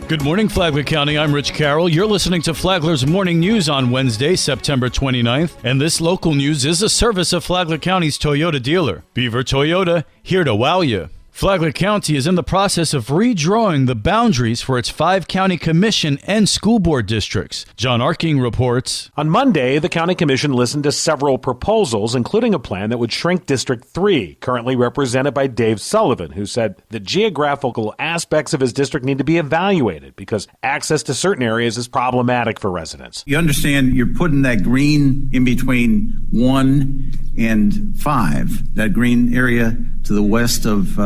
Good morning, Flagler County. I'm Rich Carroll. You're listening to Flagler's Morning News on Wednesday, September 29th. And this local news is a service of Flagler County's Toyota dealer. Beaver Toyota, here to wow you. Flagler County is in the process of redrawing the boundaries for its 5 county commission and school board districts. John Arking reports. On Monday, the county commission listened to several proposals, including a plan that would shrink District 3, currently represented by Dave Sullivan, who said the geographical aspects of his district need to be evaluated because access to certain areas is problematic for residents. You understand you're putting that green in between 1 and 5, that green area to the west of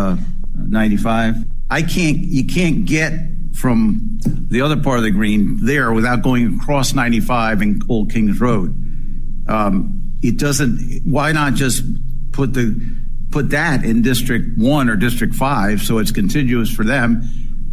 95. You can't get from the other part of the green there without going across 95 and Old Kings Road. It doesn't. Why not just put that in District 1 or District 5 so it's contiguous for them?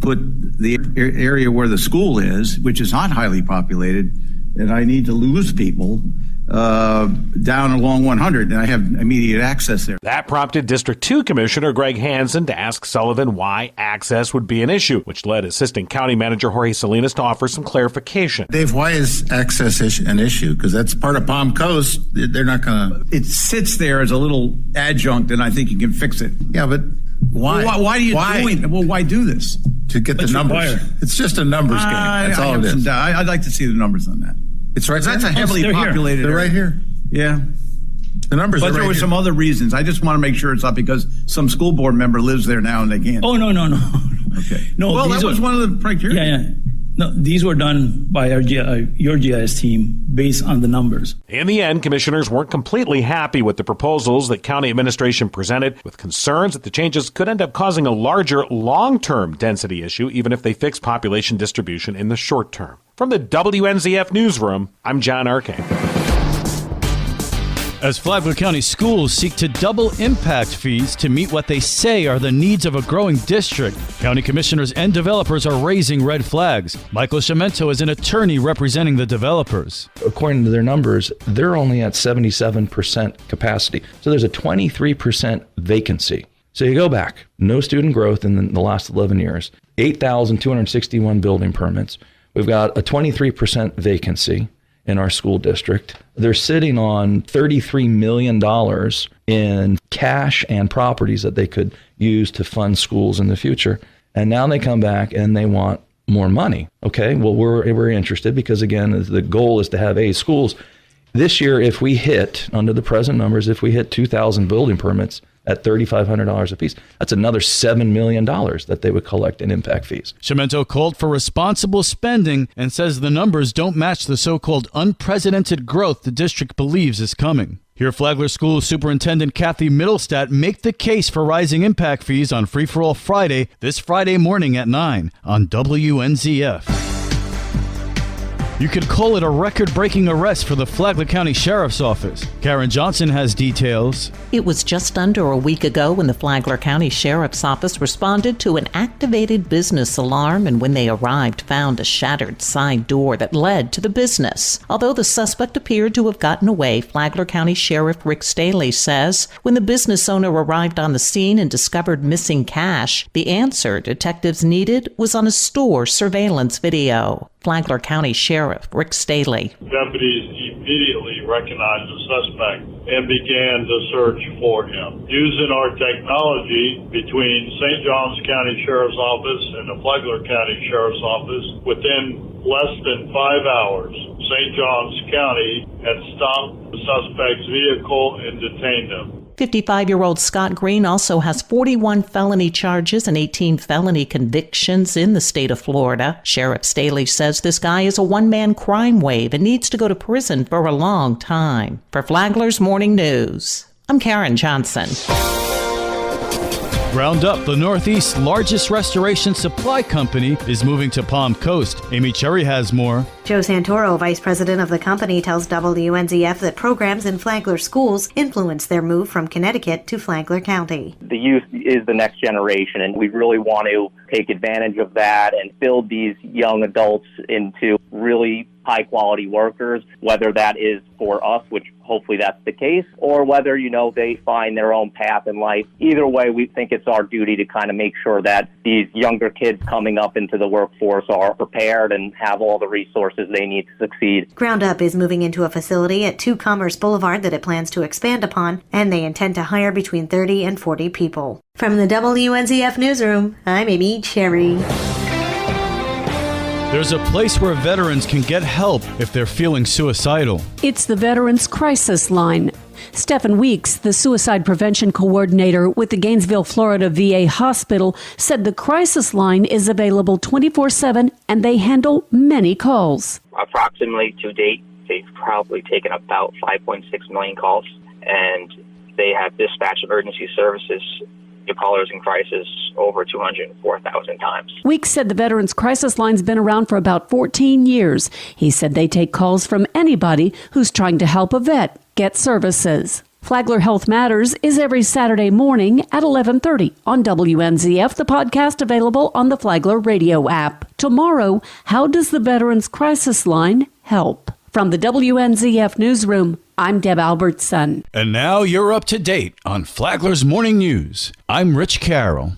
Put the area where the school is, which is not highly populated, and I need to lose people down along 100, and I have immediate access there. That prompted District 2 Commissioner Greg Hansen to ask Sullivan why access would be an issue, which led Assistant County Manager Jorge Salinas to offer some clarification. Dave, why is access an issue? Because that's part of Palm Coast. They're not going to... It sits there as a little adjunct, and I think you can fix it. Yeah, but why? Well, why are you doing it? Well, why do this? To get the numbers. It's just a numbers game. That's all it is. I'd like to see the numbers on that. It's right there. That's a heavily populated area. They're right here. Yeah. The numbers are right here. But there were some other reasons. I just want to make sure it's not because some school board member lives there now and they can't. Oh, no. Okay. No, well, that was one of the criteria. Yeah. No, these were done by your GIS team based on the numbers. In the end, commissioners weren't completely happy with the proposals that county administration presented, with concerns that the changes could end up causing a larger long-term density issue, even if they fix population distribution in the short term. From the WNZF Newsroom, I'm John Arking. As Flagler County schools seek to double impact fees to meet what they say are the needs of a growing district, county commissioners and developers are raising red flags. Michael Cimento is an attorney representing the developers. According to their numbers, they're only at 77% capacity. So there's a 23% vacancy. So you go back, no student growth in the last 11 years, 8,261 building permits. We've got a 23% vacancy in our school district. They're sitting on $33 million in cash and properties that they could use to fund schools in the future. And now they come back and they want more money. Okay, well, we're interested because, again, the goal is to have schools. This year, if we hit, under the present numbers, if we hit 2,000 building permits at $3,500 a piece, that's another $7 million that they would collect in impact fees. Cimento called for responsible spending and says the numbers don't match the so-called unprecedented growth the district believes is coming. Hear Flagler School Superintendent Kathy Middlestat make the case for rising impact fees on Free for All Friday, this Friday morning at 9 on WNZF. You could call it a record-breaking arrest for the Flagler County Sheriff's Office. Karen Johnson has details. It was just under a week ago when the Flagler County Sheriff's Office responded to an activated business alarm, and when they arrived, found a shattered side door that led to the business. Although the suspect appeared to have gotten away, Flagler County Sheriff Rick Staley says when the business owner arrived on the scene and discovered missing cash, the answer detectives needed was on a store surveillance video. Flagler County Sheriff Rick Staley. Deputies immediately recognized the suspect and began to search for him. Using our technology between St. Johns County Sheriff's Office and the Flagler County Sheriff's Office, within less than 5 hours, St. Johns County had stopped the suspect's vehicle and detained him. 55-year-old Scott Green also has 41 felony charges and 18 felony convictions in the state of Florida. Sheriff Staley says this guy is a one-man crime wave and needs to go to prison for a long time. For Flagler's Morning News, I'm Karen Johnson. GroundUp, the Northeast's largest restoration supply company, is moving to Palm Coast. Amy Cherry has more. Joe Santoro, vice president of the company, tells WNZF that programs in Flagler schools influence their move from Connecticut to Flagler County. The youth is the next generation, and we really want to take advantage of that and build these young adults into really high quality workers, whether that is for us, which hopefully that's the case, or whether, they find their own path in life. Either way, we think it's our duty to kind of make sure that these younger kids coming up into the workforce are prepared and have all the resources they need to succeed. GroundUp is moving into a facility at 2 Commerce Boulevard that it plans to expand upon, and they intend to hire between 30 and 40 people. From the WNZF Newsroom, I'm Amy Cherry. There's a place where veterans can get help if they're feeling suicidal. It's the Veterans Crisis Line. Stephen Weeks, the suicide prevention coordinator with the Gainesville, Florida VA Hospital, said the crisis line is available 24/7 and they handle many calls. Approximately to date, they've probably taken about 5.6 million calls, and they have dispatched emergency services to callers in crisis over 204,000 times. Weeks said the Veterans Crisis Line's been around for about 14 years. He said they take calls from anybody who's trying to help a vet get services. Flagler Health Matters is every Saturday morning at 11:30 on WNZF, the podcast available on the Flagler radio app. Tomorrow, how does the Veterans Crisis Line help? From the WNZF Newsroom, I'm Deb Albertson. And now you're up to date on Flagler's Morning News. I'm Rich Carroll.